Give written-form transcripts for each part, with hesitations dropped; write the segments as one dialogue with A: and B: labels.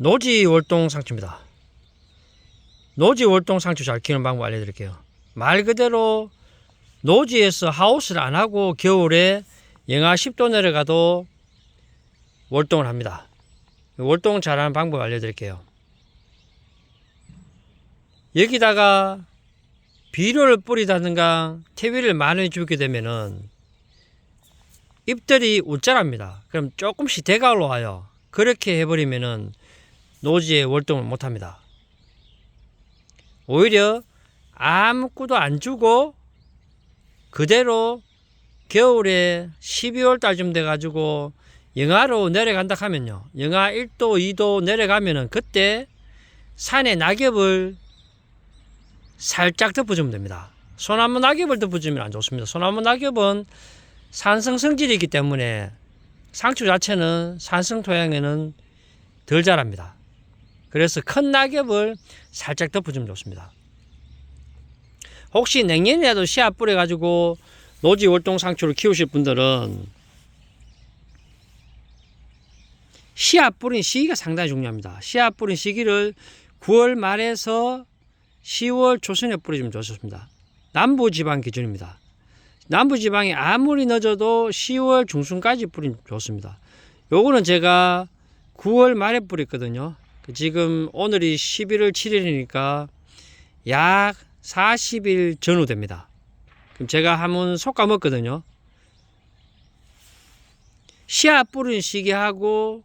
A: 노지 월동 상추입니다. 노지 월동 상추 잘 키우는 방법 알려드릴게요. 말 그대로 노지에서 하우스를 안 하고 겨울에 영하 10도 내려가도 월동을 합니다. 월동 잘하는 방법 알려드릴게요. 여기다가 비료를 뿌리다든가 퇴비를 많이 주게 되면은 잎들이 웃자랍니다. 그럼 조금씩 대가 올라와요. 그렇게 해버리면은 노지에 월동을 못합니다. 오히려 아무것도 안 주고 그대로 겨울에 12월 달쯤 돼가지고 영하로 내려간다 하면요, 영하 1도 2도 내려가면은 그때 산에 낙엽을 살짝 덮어주면 됩니다. 소나무 낙엽을 덮어주면 안 좋습니다. 소나무 낙엽은 산성 성질이 있기 때문에 상추 자체는 산성 토양에는 덜 자랍니다. 그래서 큰 낙엽을 살짝 덮어주면 좋습니다. 혹시 내년에라도 씨앗 뿌려가지고 노지 월동 상추를 키우실 분들은 씨앗 뿌린 시기가 상당히 중요합니다. 씨앗 뿌린 시기를 9월 말에서 10월 초순에 뿌리면 좋습니다. 남부지방 기준입니다. 남부지방이 아무리 늦어도 10월 중순까지 뿌리면 좋습니다. 요거는 제가 9월 말에 뿌렸거든요. 지금 오늘이 11월 7일이니까 약 40일 전후 됩니다. 그럼 제가 한번 솎아 먹거든요. 씨앗 뿌린 시기하고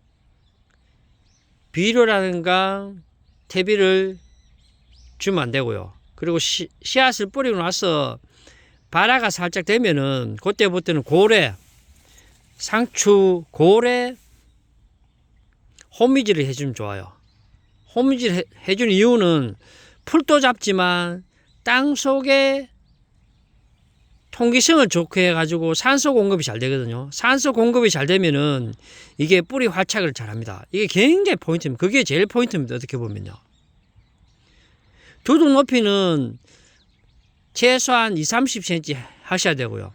A: 비료라든가 퇴비를 주면 안 되고요. 그리고 씨앗을 뿌리고 나서 발화가 살짝 되면은 그때부터는 고래, 상추 고래 호미질을 해주면 좋아요. 호미질 해주는 이유는 풀도 잡지만 땅 속에 통기성을 좋게 해가지고 산소 공급이 잘 되거든요. 산소 공급이 잘 되면은 이게 뿌리 활착을 잘 합니다. 이게 굉장히 포인트입니다. 그게 제일 포인트입니다. 어떻게 보면요. 두둑 높이는 최소한 20-30cm 하셔야 되고요.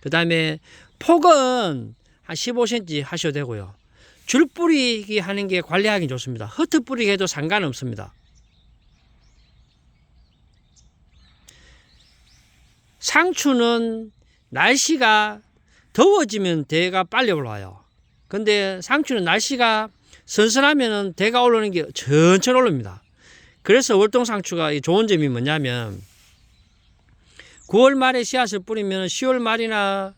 A: 그 다음에 폭은 한 15cm 하셔야 되고요. 줄 뿌리기 하는 게 관리하기 좋습니다. 흩어 뿌리기 해도 상관없습니다. 상추는 날씨가 더워지면 대가 빨리 올라와요. 근데 상추는 날씨가 선선하면 대가 올라오는 게 천천히 올라옵니다. 그래서 월동 상추가 좋은 점이 뭐냐면 9월 말에 씨앗을 뿌리면 10월 말이나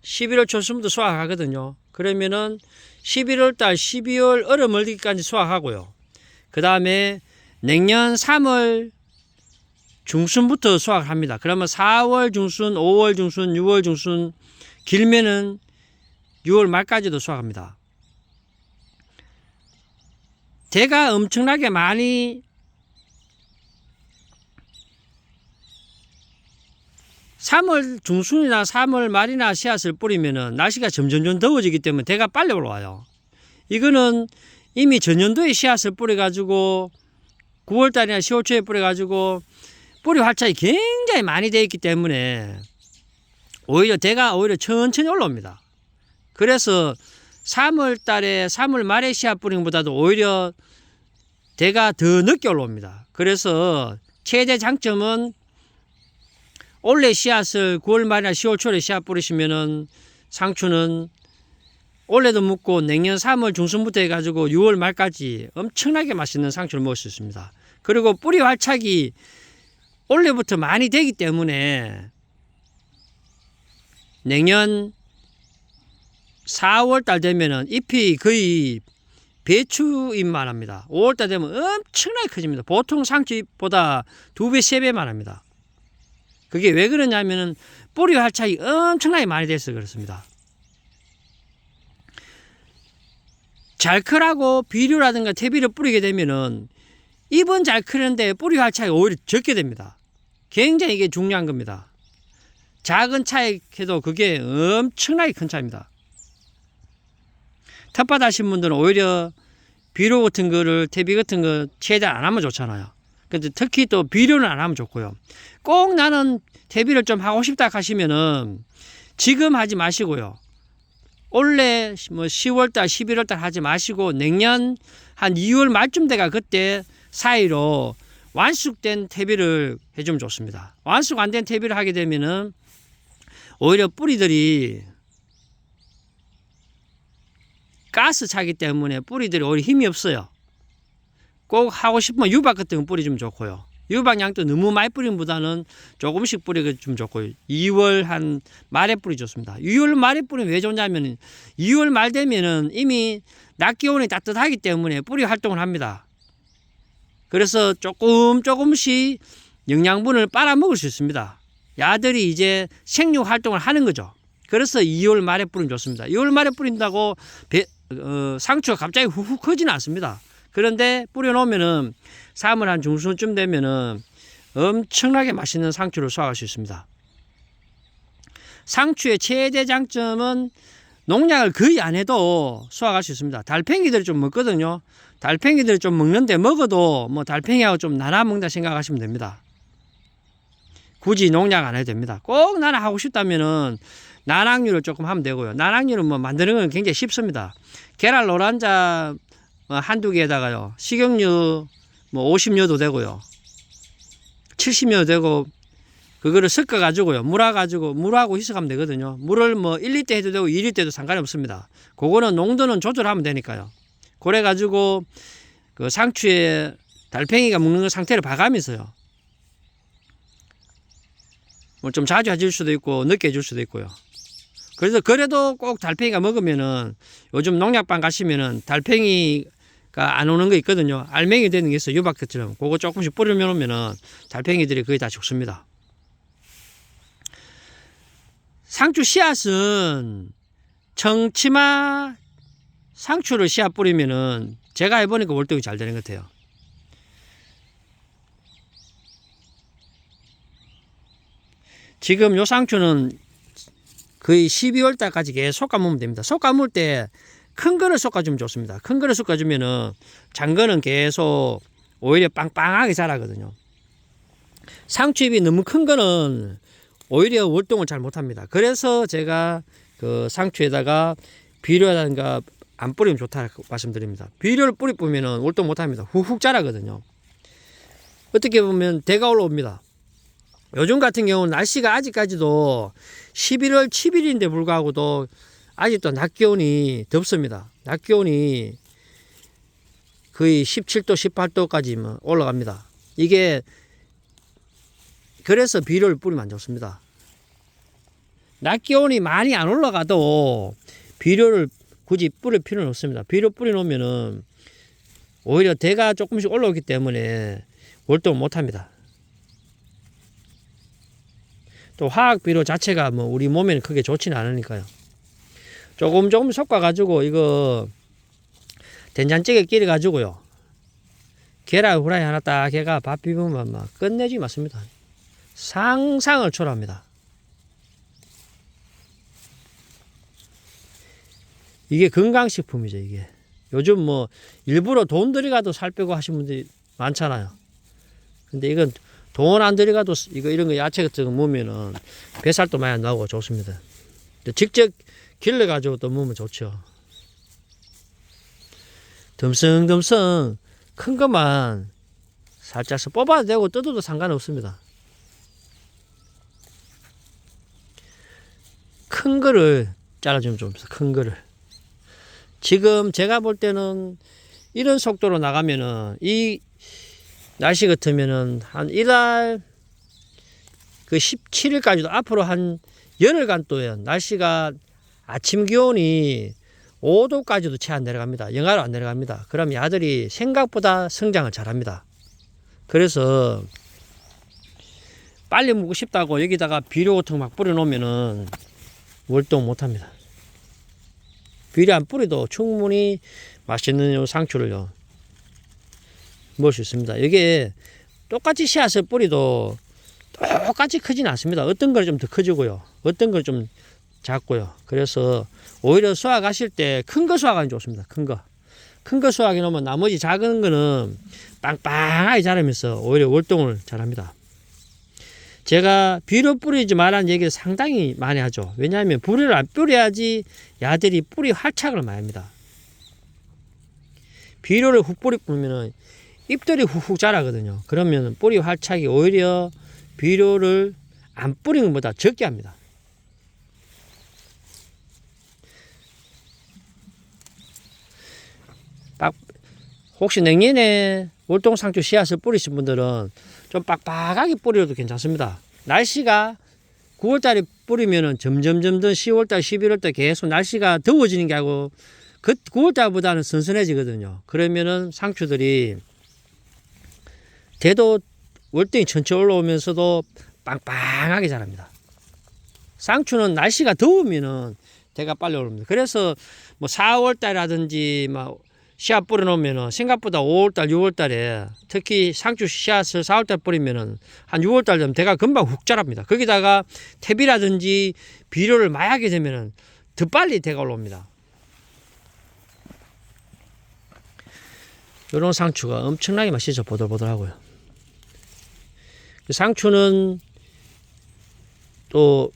A: 11월 초순부터 수확하거든요. 그러면은 11월 달 12월 얼어멀기까지 수확하고요. 그 다음에 내년 3월 중순부터 수확합니다. 그러면 4월 중순, 5월 중순, 6월 중순, 길면은 6월 말까지도 수확합니다. 대가 엄청나게 많이 3월 중순이나 3월 말이나 씨앗을 뿌리면은 날씨가 점점 더워지기 때문에 대가 빨리 올라와요. 이거는 이미 전년도에 씨앗을 뿌려가지고 9월달이나 10월 초에 뿌려가지고 뿌리 활착이 굉장히 많이 되어 있기 때문에 오히려 대가 천천히 올라옵니다. 그래서 3월달에 3월 말에 씨앗 뿌린 것보다도 오히려 대가 더 늦게 올라옵니다. 그래서 최대 장점은 올해 씨앗을 9월 말이나 10월 초에 씨앗 뿌리시면은 상추는 올해도 묵고 내년 3월 중순부터 해가지고 6월 말까지 엄청나게 맛있는 상추를 먹을 수 있습니다. 그리고 뿌리 활착이 올해부터 많이 되기 때문에 내년 4월달 되면은 잎이 거의 배추잎만 합니다. 5월달 되면 엄청나게 커집니다. 보통 상추잎보다 2배, 3배만 합니다. 그게 왜 그러냐면은 뿌리 활착이 엄청나게 많이 돼서 그렇습니다. 잘 크라고 비료라든가 퇴비를 뿌리게 되면은 잎은 잘 크는데 뿌리 활착이 오히려 적게 됩니다. 굉장히 이게 중요한 겁니다. 작은 차이해도 그게 엄청나게 큰 차이입니다. 텃밭 하신 분들은 오히려 비료 같은 거를 퇴비 같은 거 최대한 안 하면 좋잖아요. 근데 특히 또 비료는 안 하면 좋고요. 꼭 나는 퇴비를 좀 하고 싶다 하시면은 지금 하지 마시고요. 올해 뭐 10월달, 11월달 하지 마시고 내년 한 2월 말쯤 돼가 그때 사이로 완숙된 퇴비를 해주면 좋습니다. 완숙 안 된 퇴비를 하게 되면은 오히려 뿌리들이 가스 차기 때문에 뿌리들이 오히려 힘이 없어요. 꼭 하고 싶으면 유박 같은 거 뿌리주면 좋고요. 유박량도 너무 많이 뿌리기보다는 조금씩 뿌리주면 좋고요. 2월 한 말에 뿌리 좋습니다. 2월 말에 뿌리면 왜 좋냐면 2월 말 되면은 이미 낮 기온이 따뜻하기 때문에 뿌리 활동을 합니다. 그래서 조금씩 영양분을 빨아먹을 수 있습니다. 야들이 이제 생육 활동을 하는 거죠. 그래서 2월 말에 뿌리면 좋습니다. 2월 말에 뿌린다고 상추가 갑자기 훅훅 크지는 않습니다. 그런데 뿌려놓으면은 3월 한 중순쯤 되면은 엄청나게 맛있는 상추를 수확할 수 있습니다. 상추의 최대 장점은 농약을 거의 안 해도 수확할 수 있습니다. 달팽이들이 좀 먹거든요. 달팽이들이 좀 먹는데 먹어도 뭐 달팽이하고 좀 나눠 먹는다 생각하시면 됩니다. 굳이 농약 안 해도 됩니다. 꼭 나눠 하고 싶다면은 난황류를 조금 하면 되고요. 난황류는 뭐 만드는 건 굉장히 쉽습니다. 계란 노란자 한두 개에다가요. 식용유 뭐 50여도 되고요. 70여도 되고 그거를 섞어 가지고요. 물하고 희석하면 되거든요. 물을 뭐 1리터 해도 되고 2리터 해도 상관이 없습니다. 그거는 농도는 조절하면 되니까요. 그래 가지고 그 상추에 달팽이가 먹는 상태를 봐가면서요. 뭐 좀 자주 해줄 수도 있고 늦게 해줄 수도 있고요. 그래서 그래도 꼭 달팽이가 먹으면은 요즘 농약방 가시면은 달팽이가 안 오는 거 있거든요. 알맹이 되는 게 있어요. 유박처럼. 그거 조금씩 뿌려놓으면은 달팽이들이 거의 다 죽습니다. 상추 씨앗은 청치마 상추를 씨앗 뿌리면은 제가 해보니까 월동이 잘 되는 것 같아요. 지금 요 상추는 거의 12월 달까지 계속 깎으면 됩니다. 속 감을 때 큰 거를 솎아주면 좋습니다. 큰 거를 솎아주면은 작은 거는 계속 오히려 빵빵하게 자라거든요. 상추잎이 너무 큰 거는 오히려 월동을 잘 못합니다. 그래서 제가 그 상추에다가 비료라든가 안 뿌리면 좋다고 말씀드립니다. 비료를 뿌리면은 월동 못합니다. 훅훅 자라거든요. 어떻게 보면 대가 올라옵니다. 요즘 같은 경우는 날씨가 아직까지도 11월 7일인데 불구하고도 아직도 낮 기온이 덥습니다. 낮 기온이 거의 17도, 18도까지 올라갑니다. 이게 그래서 비료를 뿌리면 안 좋습니다. 낮 기온이 많이 안 올라가도 비료를 굳이 뿌릴 필요는 없습니다. 비료 뿌려놓으면은 오히려 대가 조금씩 올라오기 때문에 월동을 못합니다. 또 화학 비료 자체가 뭐 우리 몸에는 크게 좋지는 않으니까요. 조금 섞어 가지고 이거 된장찌개 끼려 가지고요. 계란 후라이 하나 딱 해가 밥 비비면 막 끝내지 맞습니다. 상상을 초월합니다. 이게 건강식품이죠, 이게. 요즘 뭐 일부러 돈 들여가도 살 빼고 하시는 분들이 많잖아요. 근데 이건 돈 안 들여가도 이런 거 야채 같은 거 먹으면은 뱃살도 많이 나오고 좋습니다. 직접 길러가지고 또 먹으면 좋죠. 듬성듬성 큰 것만 살짝 뽑아도 되고 뜯어도 상관없습니다. 큰 거를 잘라주면 좋습니다. 큰 거를. 지금 제가 볼 때는 이런 속도로 나가면은 이 날씨 같으면은 한 이달 그 17일까지도 앞으로 한 열흘간 또요. 날씨가 아침 기온이 5도까지도 채 안 내려갑니다. 영하로 안 내려갑니다. 그럼 야들이 생각보다 성장을 잘합니다. 그래서 빨리 먹고 싶다고 여기다가 비료 같은 거 막 뿌려놓으면은 월동 못합니다. 비료 안 뿌려도 충분히 맛있는 요 상추를요 먹을 수 있습니다. 이게 똑같이 씨앗을 뿌리도 똑같이 크진 않습니다. 어떤 걸 좀 더 커지고요. 어떤 걸 좀 작고요. 그래서 오히려 수확하실 때 큰 거 수확하는 게 좋습니다. 큰 거 수확해 놓으면 나머지 작은 거는 빵빵하게 자라면서 오히려 월동을 잘합니다. 제가 비료 뿌리지 말라는 얘기를 상당히 많이 하죠. 왜냐하면 비료를 안 뿌려야지 야들이 뿌리 활착을 많이 합니다. 비료를 훅 뿌리면 잎들이 훅훅 자라거든요. 그러면 뿌리 활착이 오히려 비료를 안 뿌리는 것보다 적게 합니다. 혹시 내년에 월동상추 씨앗을 뿌리신 분들은 좀 빡빡하게 뿌려도 괜찮습니다. 날씨가 9월달에 뿌리면은 점점 10월달, 11월달 계속 날씨가 더워지는 게 아니고 그 9월달보다는 선선해지거든요. 그러면은 상추들이 대도 월등히 천천히 올라오면서도 빵빵하게 자랍니다. 상추는 날씨가 더우면은 대가 빨리 오릅니다. 그래서 뭐 4월달이라든지 막 씨앗 뿌려놓으면은 생각보다 5월달, 6월달에 특히 상추 씨앗을 4월달 뿌리면은 한 6월달 되면 대가 금방 훅 자랍니다. 거기다가 퇴비라든지 비료를 많이 하게 되면은 더 빨리 대가 올라옵니다. 이런 상추가 엄청나게 맛있죠. 보들보들하고요. 상추는 또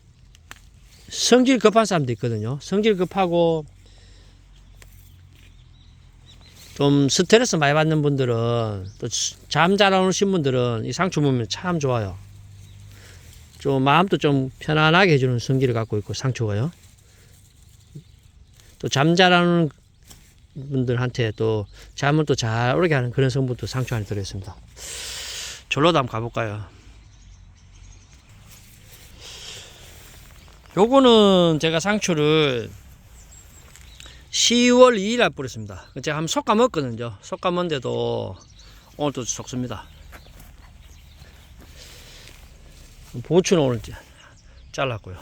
A: 성질 급한 사람도 있거든요. 성질 급하고 좀 스트레스 많이 받는 분들은 또 잠 잘 안 오신 분들은 이 상추 먹으면 참 좋아요. 좀 마음도 좀 편안하게 해주는 성질을 갖고 있고 상추가요. 또 잠 잘 안 오는 분들한테 또 잠을 또 잘 오게 하는 그런 성분도 상추 안에 들어있습니다. 절로도 한번 가볼까요? 요거는 제가 상추를 10월 2일 날 뿌렸습니다. 제가 한번 솎아 먹었거든요. 솎아 먹는데도 오늘 또 썩습니다. 보추는 오늘 잘랐고요.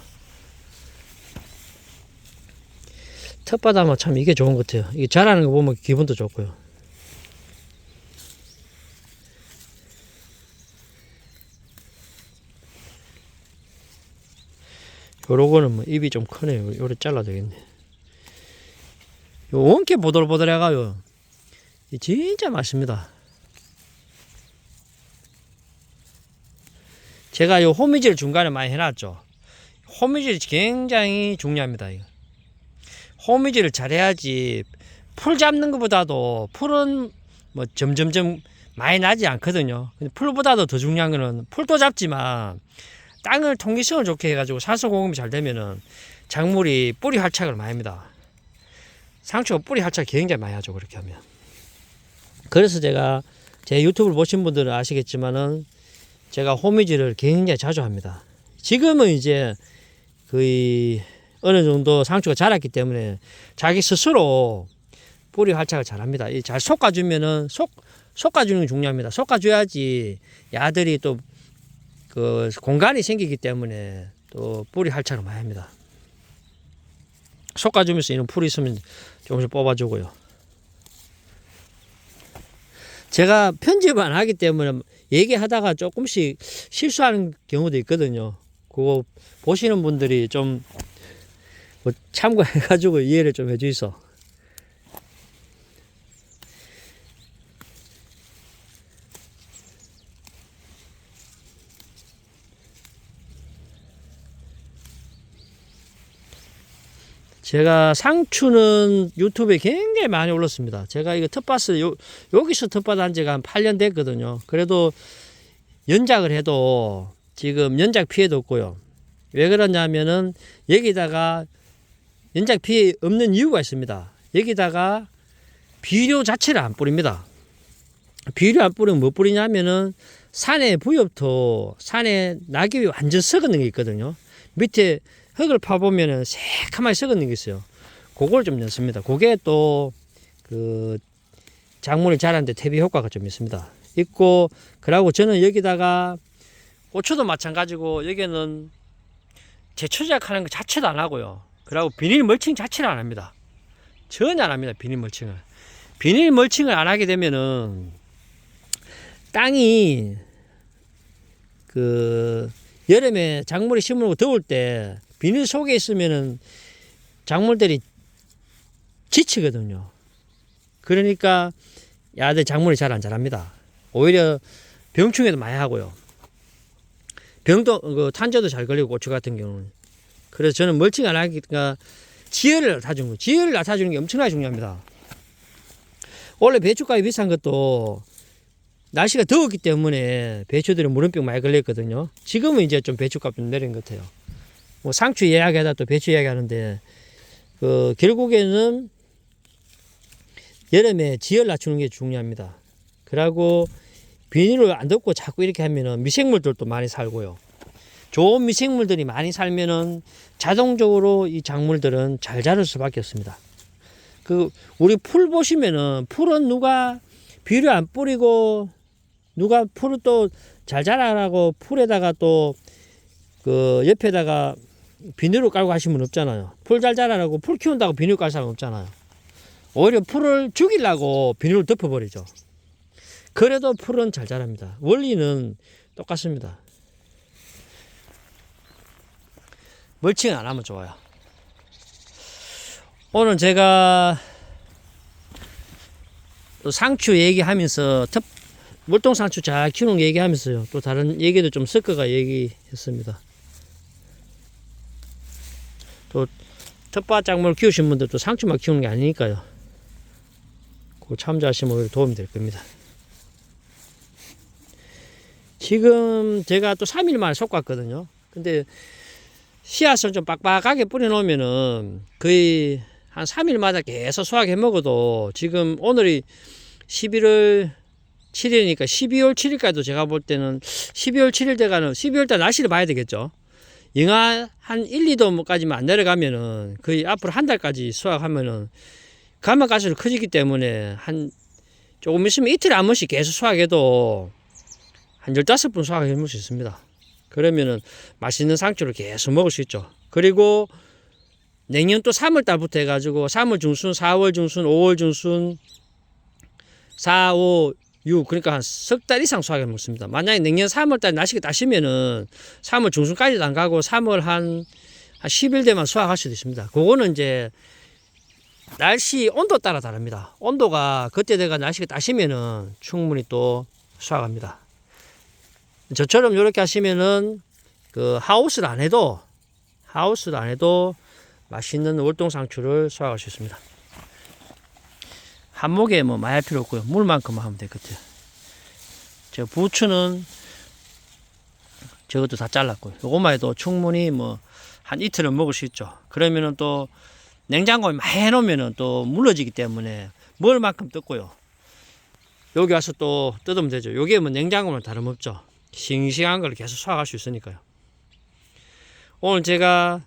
A: 텃밭하면 참 이게 좋은 것 같아요. 이게 자라는 거 보면 기분도 좋고요. 요러고는 뭐 입이 좀 크네요. 요래 잘라도 되겠네. 요 원께 보들보들해가요. 진짜 맛있습니다. 제가 요 호미질 중간에 많이 해놨죠. 호미질이 굉장히 중요합니다. 이거. 호미질을 잘해야지 풀 잡는 것보다도 풀은 뭐 점점점 많이 나지 않거든요. 풀보다도 더 중요한 거는 풀도 잡지만 땅을 통기성을 좋게 해가지고 산소 공급이 잘 되면은 작물이 뿌리 활착을 많이 합니다. 상추가 뿌리 활착 굉장히 많이 하죠. 그렇게 하면. 그래서 제가 제 유튜브를 보신 분들은 아시겠지만은 제가 호미질을 굉장히 자주 합니다. 지금은 이제 거의 어느 정도 상추가 자랐기 때문에 자기 스스로 뿌리 활착을 잘 합니다. 잘 솎아주면은 솎아주는 게 중요합니다. 솎아줘야지 야들이 또 그 공간이 생기기 때문에 또 뿌리 활착을 많이 합니다. 솎아주면서 이런 풀이 있으면 조금씩 뽑아주고요. 제가 편집 안 하기 때문에 얘기하다가 조금씩 실수하는 경우도 있거든요. 그거 보시는 분들이 좀 뭐 참고해가지고 이해를 좀 해주이소. 제가 상추는 유튜브에 굉장히 많이 올렸습니다. 제가 이거 텃밭을 여기서 텃밭 한 지가 한 8년 됐거든요. 그래도 연작을 해도 지금 연작 피해도 없고요. 왜 그러냐면은 여기다가 연작 피해 없는 이유가 있습니다. 여기다가 비료 자체를 안 뿌립니다. 비료 안 뿌리면 뭐 뿌리냐면은 산에 부엽토, 산에 낙엽이 완전 썩어있는 게 있거든요. 밑에 흙을 파보면은 새카맣게 썩어있는 게 있어요. 그걸 좀 넣습니다. 그게 또 그 작물이 자라는데 퇴비 효과가 좀 있습니다. 있고, 그러고 저는 여기다가 고추도 마찬가지고 여기는 제초제약하는 것 자체도 안 하고요. 그리고 비닐 멀칭 자체를 안 합니다. 전혀 안 합니다. 비닐 멀칭을. 비닐 멀칭을 안 하게 되면은 땅이 그 여름에 작물이 심으고 더울 때 비닐 속에 있으면은 작물들이 지치거든요. 그러니까 야들 작물이 잘 안 자랍니다. 오히려 병충해도 많이 하고요. 병도 탄저도 잘 걸리고 고추 같은 경우는. 그래서 저는 멀칭 안 하니까 지혈을 맡아주는 거예요. 지혈을 맡아주는 게 엄청나게 중요합니다. 원래 배추값이 비싼 것도 날씨가 더웠기 때문에 배추들이 무름병 많이 걸렸거든요. 지금은 이제 좀 배추값 좀 내린 것 같아요. 뭐 상추 이야기하다 또 배추 이야기하는데 결국에는 여름에 지혈 낮추는 게 중요합니다. 그리고 비닐을 안 덮고 자꾸 이렇게 하면은 미생물들도 많이 살고요. 좋은 미생물들이 많이 살면은 자동적으로 이 작물들은 잘 자랄 수밖에 없습니다. 우리 풀 보시면은 풀은 누가 비료 안 뿌리고 누가 풀을 또 잘 자라라고 풀에다가 또 옆에다가 비닐을 깔고 하시는 분 없잖아요. 풀 잘 자라라고 풀 키운다고 비닐 깔 사람 없잖아요. 오히려 풀을 죽이려고 비닐을 덮어버리죠. 그래도 풀은 잘 자랍니다. 원리는 똑같습니다. 멀칭 안 하면 좋아요. 오늘 제가 또 상추 얘기하면서 물동상추 잘 키우는 거 얘기하면서요. 또 다른 얘기도 좀 섞어가 얘기했습니다. 또 텃밭 작물 키우신 분들도 상추만 키우는 게 아니니까요. 그거 참조하시면 오히려 도움이 될 겁니다. 지금 제가 또 3일 만에 솎았거든요. 근데 씨앗을 좀 빡빡하게 뿌려놓으면은 거의 한 3일마다 계속 수확해 먹어도 지금 오늘이 11월 7일이니까 12월 7일까지도 제가 볼 때는 12월 7일 돼가는 12월달 날씨를 봐야 되겠죠. 영하 한 1, 2도까지만 안 내려가면은 거의 앞으로 한 달까지 수확하면은 가마가스로 커지기 때문에 한 조금 있으면 이틀에 한 번씩 계속 수확해도 한 15번 수확해 먹을 수 있습니다. 그러면은 맛있는 상추를 계속 먹을 수 있죠. 그리고 내년 또 3월달부터 해가지고 3월 중순, 4월 중순, 5월 중순, 4, 5, 6 그러니까 한 석 달 이상 수확해 먹습니다. 만약에 내년 3월달 날씨가 따시면은 3월 중순까지도 안 가고 3월 한 10일 되만 수확할 수도 있습니다. 그거는 이제 날씨 온도 따라 다릅니다. 온도가 그때 내가 날씨가 따시면은 충분히 또 수확합니다. 저처럼 이렇게 하시면은 하우스를 안 해도 맛있는 월동상추를 수확할 수 있습니다. 한목에 뭐 많이 할 필요 없고요. 물만큼만 하면 될 것 같아요. 저 부추는 저것도 다 잘랐고요. 요것만 해도 충분히 뭐 한 이틀은 먹을 수 있죠. 그러면은 또 냉장고에 많이 해놓으면은 또 물러지기 때문에 먹을 만큼 뜯고요. 여기 와서 또 뜯으면 되죠. 요게 뭐 냉장고는 다름없죠. 싱싱한 걸 계속 수확할 수 있으니까요. 오늘 제가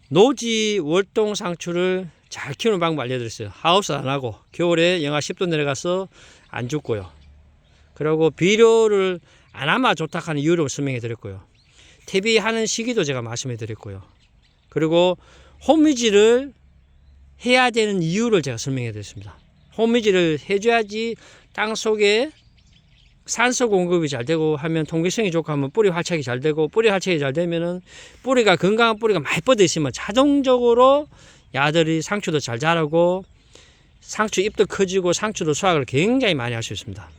A: 노지 월동 상추를 잘 키우는 방법 알려드렸어요. 하우스 안 하고 겨울에 영하 10도 내려가서 안 죽고요. 그리고 비료를 안 하면 좋다 하는 이유를 설명해 드렸고요. 퇴비하는 시기도 제가 말씀해 드렸고요. 그리고 호미질을 해야 되는 이유를 제가 설명해 드렸습니다. 호미질을 해줘야지 땅 속에 산소 공급이 잘 되고 하면 통기성이 좋고 하면 뿌리 활착이 잘 되고, 뿌리 활착이 잘 되면은 뿌리가 건강한 뿌리가 많이 뻗어 있으면 자동적으로 야들이 상추도 잘 자라고 상추 잎도 커지고 상추도 수확을 굉장히 많이 할 수 있습니다.